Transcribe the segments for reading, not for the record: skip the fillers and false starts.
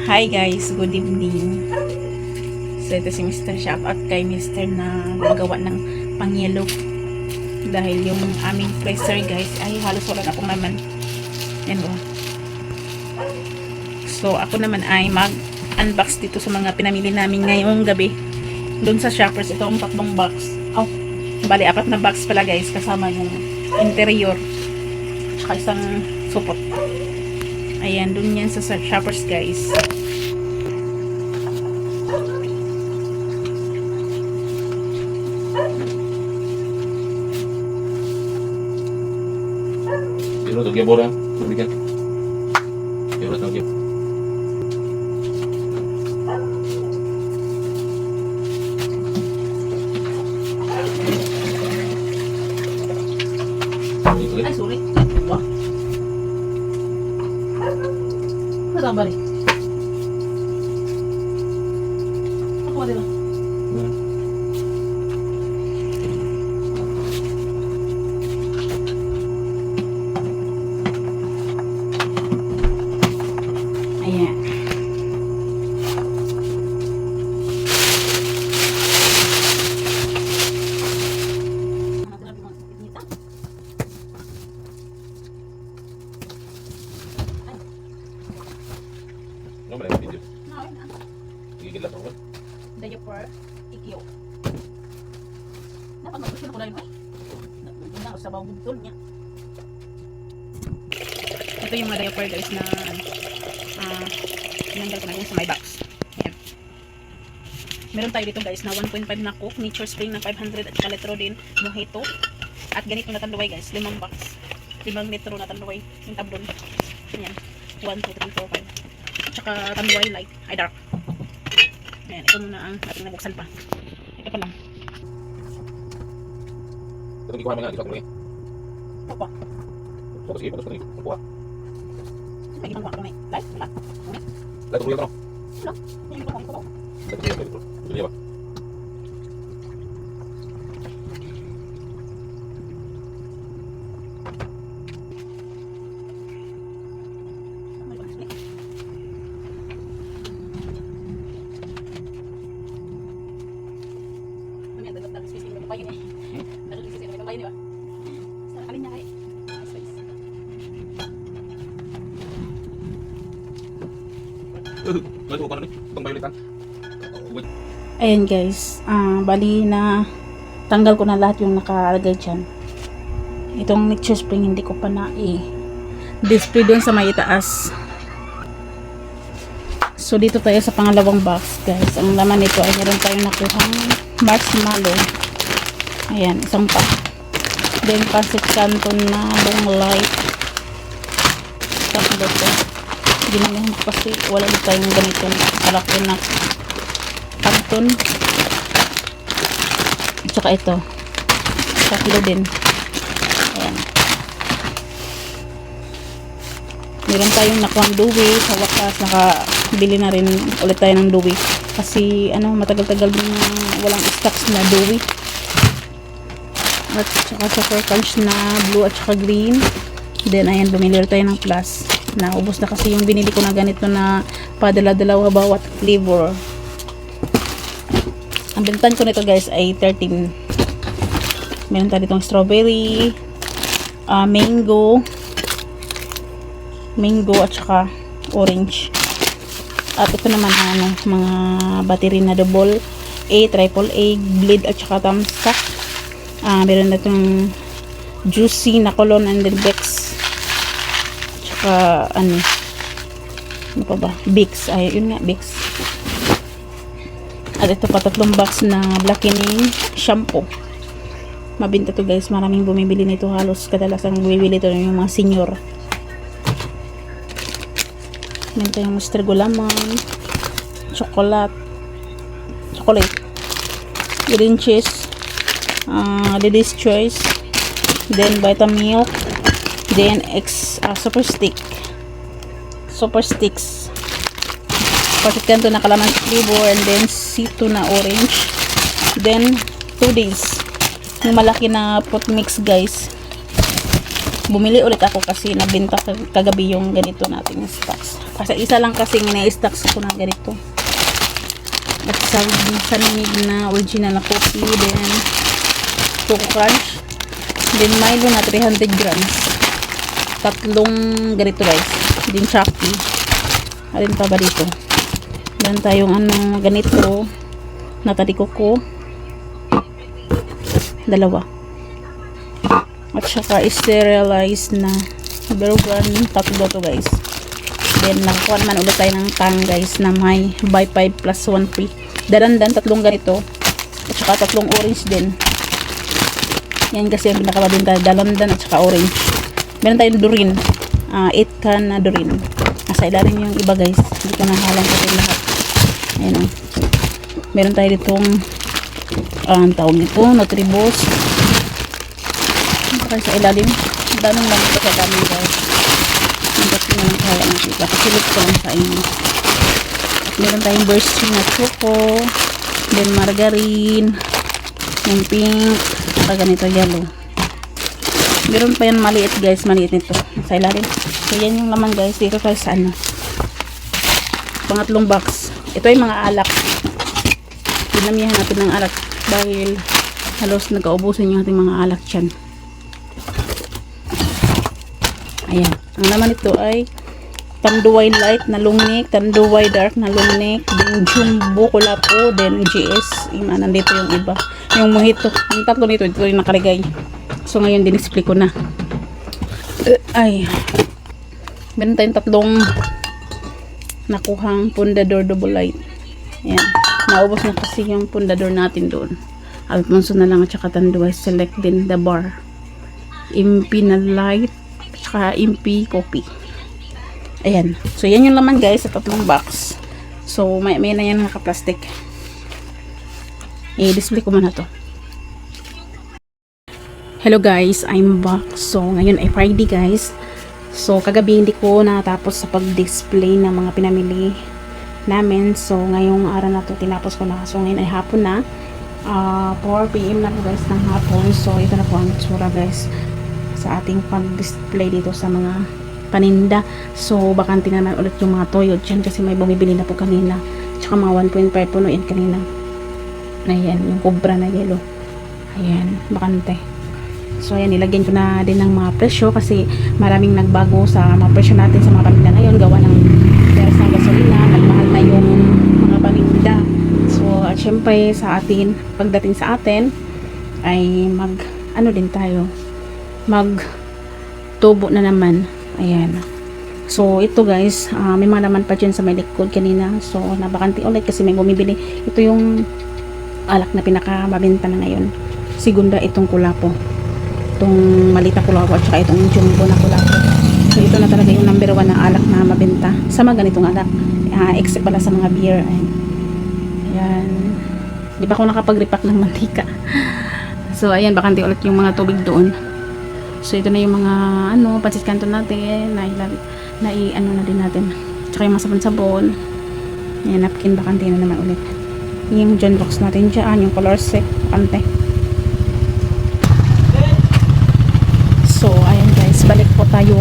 Hi guys, good evening. So ito si Mr. Shout out kay Mr. na gumagawa ng pangyelo. Dahil yung aming freezer guys ay halos wala na pong laman. Yan o. So ako naman ay mag-unbox dito sa mga pinamili namin ngayong gabi. Doon sa Shoppers, ito ang 3 box. Oh, bali 4 na box pala guys, kasama yung interior. Tsaka isang supot. Ayan, doon yan sa Shoppers guys. Quiero toque bola, publicar. Quiero toque. Ay, sorry. Wah. Ano ba rin? Ako ba diba? Ayan. No me la video. No, ayun na. Gigil lang ako. Diaper, ikyo. Dapat mag-push ko na rin ko. Nagpunta ako sa bawang bugtol niya. Ito yung mga diaper guys na tinanggal ko na yung sa my box. Ayan. Meron tayo dito guys na 1.5 na Coke, Nature Spring na 500 at saka litro din, Mojito. At ganito na tanduay guys, 5 box. 5 litro na tanduay, yung tablon. Ayan. 1, 2, 3, 4, 5. At saka tanduay light, ay dark. Ayan, ito muna ang ating nabuksan pa. Ito pa lang. Ito gikuha mo nga, gikuha ko rin. Ito pa. So, sige, patos ko rin. Kuha. May ibang baka may light, wala. Lahat ko rin ito. Wala. Yung ibang baka Lahat ko rin ito. Bili ba? Lahat ko pa na rin. Itong violetan. Ayan guys, bali na tanggal ko na lahat yung nakalagay dyan. Itong Nature Spring hindi ko pa na display doon sa may itaas. So dito tayo sa pangalawang box guys. Ang laman nito ay meron tayong nakuhang marshmallow. Ayan, isang pa. Then pancit canton na long light. Tapos dito. Ginagawa ko kasi wala din tayong ganito na kalaki na canton. At saka ito. Sa kilo din. Ayan. Meron tayong nakuhang duwi. Sa wakas, nakabili na rin ulit tayo ng duwi. Kasi, matagal-tagal din walang stocks na duwi. At saka chocolate crunch na blue at saka green. Then, ayan, bumili ulit tayo ng plus. Naubos na kasi yung binili ko na ganito na padala-dalawa bawat flavor. Ang bintan ko nito guys ay 13. Meron tayo ditong strawberry, mango at saka orange. At ito naman mga battery na double A, triple A, bleed at saka thumbs up. Meron na itong juicy na colon and then Bex. At saka ano pa ba? Bix. Ay, yun nga, Bix. At ito pa 3 box na blackening shampoo. Mabinta to guys. Maraming bumibili nito. Halos kadalasang bumibili ito yung mga senior. Meron tayong Mr. Gulaman, chocolate, green cheese, Lady's Choice, then Vitamilk, then Super Sticks, pancit canton na calamansi flavor, and then C2 na orange, then 2 days yung malaki na fruit mix guys. Bumili ulit ako kasi nabenta kagabi yung ganito nating stocks. Kasi isa lang kasi ina-stocks ko na ganito. At sa lamig na original na coffee, then Choco Crunch, then Milo na 300 grams. Tatlong ganito guys. Then Shopee. Alin pa ba dito? Meron tayong ano ganito na Tadikoko. Dalawa. At saka sterilized na Bergan, tatlo to guys. Then nakakuha naman ulit tayo ng tang guys na may buy 5 plus 1 free. Darandan, tatlong ganito. At saka tatlong orange din. Yan kasi yung pinakababinta. Dalandan at saka orange. Meron tayong durin. 8 can na durin. Nasa ilalim yung iba guys. Hindi ko nahalang kasi lahat. Ayan o. Meron tayo ditong ang tawag nito, Nutribos. Ito kayo sa ilalim. Daming lang ito sa dami guys. Hanggat ko na lang kaya nakita. Kasilip ko lang sa inyo. At meron tayong bursty na choco. Then margarine. Yung pink. At ganito yellow. Meron pa yan maliit guys. Maliit nito. Sa ilalim. So yan yung laman guys. Dito tayo sa ano. Pangatlong box. Ito yung mga alak. Dinamihan natin ng alak. Dahil halos nagkaubusan yung ating mga alak dyan. Ayan. Ang naman ito ay Tanduay Light na lungnik, Tanduay Dark na lungnik, then Jumbo Kulapo, then GS. Nandito yung iba. Yung mojito. Yung tatlo nito, ito rin nakalagay. So ngayon dinisplay ko na. Ay. Meron tayong tatlong nakuhang Pundador Double Light. Ayan. Naubos na kasi yung Pundador natin doon. Alfonso na lang at saka Tanduay Select din the bar. MP na light at saka MP coffee. Ayan. So yan yung laman guys sa tatlong box. So may na yan naka-plastic. I-display ko muna to. Hello guys, I'm back. So ngayon ay Friday guys. So kagabi hindi ko natapos sa pag-display ng mga pinamili namin. So ngayong araw na to tinapos ko na. So ngayon ay hapon na. 4 PM na po guys ng hapon. So ito na po ang tsura guys sa ating pag-display dito sa mga paninda. So bakante naman ulit yung mga toyo dyan kasi may bumibili na po kanina. Tsaka mga 1.5 puno yan kanina. Ayan, yung cobra na yellow. Ayan, bakante. So ayan, nilagyan ko na din ng mga presyo kasi maraming nagbago sa mga presyo natin sa mga paninda ngayon. Gawa ng gas ng gasolina, nagmahal na yung mga paninda. So at syempre sa atin, pagdating sa atin ay ano din tayo, tubo na naman. Ayan. So ito guys, may mga naman pa dyan sa may likod kanina. So nabakante ulit kasi may bumibili. Ito yung alak na pinakamabenta na ngayon. Segunda itong kulapo. Itong malita kulapo at saka itong jumbo na kulapo. So ito na talaga yung number 1 na alak na mabenta sa mga ganitong alak. Except pala sa mga beer. Ayan. Di ba ako nakapag-repack ng mantika? So ayan, bakante ulit yung mga tubig doon. So ito na yung mga pansit canton natin na ano na din natin. Tsaka yung mga sabon-sabon. Ayan, napkin bakante na naman ulit. Yung John box natin dyan, yung color set bakante. So ayan guys, balik po tayo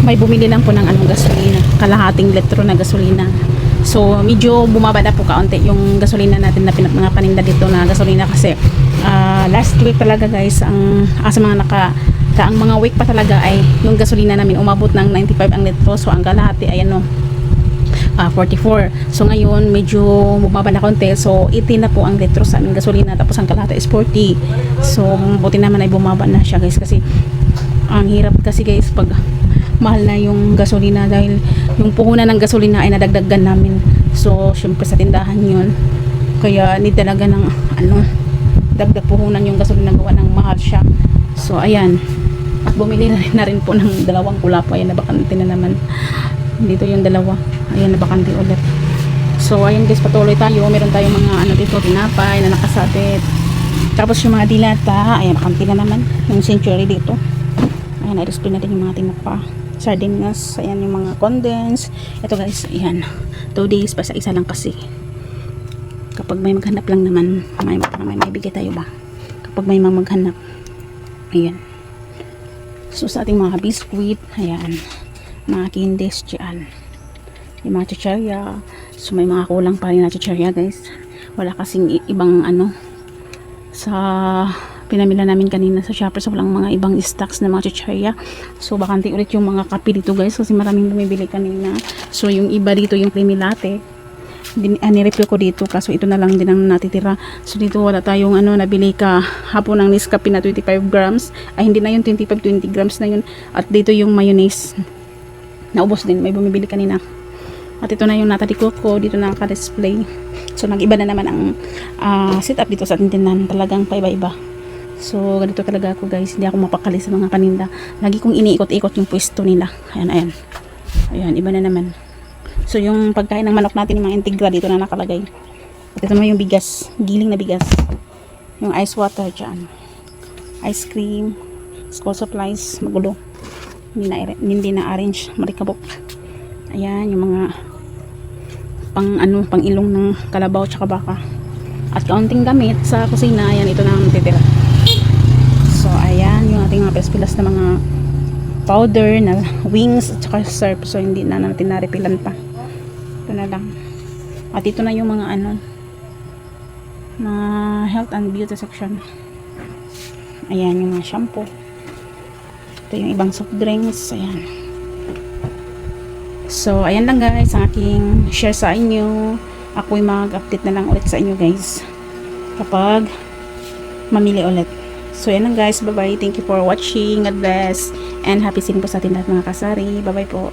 may bumili lang po ng gasolina, kalahating litro na gasolina. So medyo bumaba na po kaunti yung gasolina natin na mga paninda dito na gasolina kasi last week talaga guys sa mga ang mga week pa talaga ay yung gasolina namin umabot ng 95 ang litro. So ang kalahati ay 44. So ngayon medyo bumaba na konti. So 18 na po ang litro sa aming gasolina, tapos ang kalahati is 40. So buti naman ay bumaba na siya guys kasi ang hirap kasi guys pag mahal na yung gasolina dahil yung puhunan ng gasolina ay nadagdagan namin. So syempre sa tindahan yun, kaya need talaga ng dagdag puhunan yung gasolina gawa ng mahal siya. So ayan, at bumili na rin po ng dalawang kulapo. Ayan, nabakante na naman dito yung dalawa. Ayan, nabakante ulit. So ayan guys, patuloy tayo. Meron tayong mga dito, tinapay na nakasabit. Tapos yung mga dilata, ayan, bakante na naman. Yung century dito. Ayan, i-display natin yung mga tinapa. Sardinas, ayan yung mga condensed. Ito guys, ayan, 2 days pa sa isa lang kasi. Kapag may maghanap lang naman, may bigay tayo ba? Kapag may maghanap. Ayan. So sa ating mga biscuit, ayan, mga candies dyan. yung mga chichirya. So may mga kulang pa rin na chichirya guys. Wala kasing ibang ano sa pinamila namin kanina sa Shoppers, walang mga ibang stocks na mga chichirya. So bakante ulit yung mga kape dito guys kasi maraming bumibili kanina. So yung iba dito yung creamy latte nirefill ko dito kaso ito na lang din ang natitira. So dito wala tayong ano, nabili ka hapon ng Nescafe na 25 grams, ay hindi na yun 20 grams na yun. At dito yung mayonnaise naubos din, may bumibili kanina. At ito na yung natalikot ko dito na naka-display. So nag-iba na naman ang setup dito sa tindahan, talagang paiba-iba. So ganito talaga ako guys, hindi ako mapakali sa mga paninda, lagi kong iniikot-ikot yung pwesto nila. Ayan, iba na naman. So yung pagkain ng manok natin, yung mga integra dito na nakalagay. At ito naman yung bigas, giling na bigas. Yung ice water dyan. Ice cream, school supplies, magulo. Hindi na arrange, marikabok. Ayan, yung mga pang ilong ng kalabaw tsaka baka. At kaunting gamit sa kusina, ayan, ito na ang titira. So ayan, yung ating mga pilas na mga powder na wings at saka syrup. So hindi na natin na-repilan pa. Ito na lang. At ito na yung mga ano, mga health and beauty section. Ayan yung mga shampoo. Ito yung ibang soft drinks. Ayan. So ayan lang guys ang aking share sa inyo. Ako'y mag-update na lang ulit sa inyo guys kapag mamili ulit. So ayan lang guys. Bye bye. Thank you for watching. God bless. And happy selling po sa ating lahat mga kasari. Bye bye po.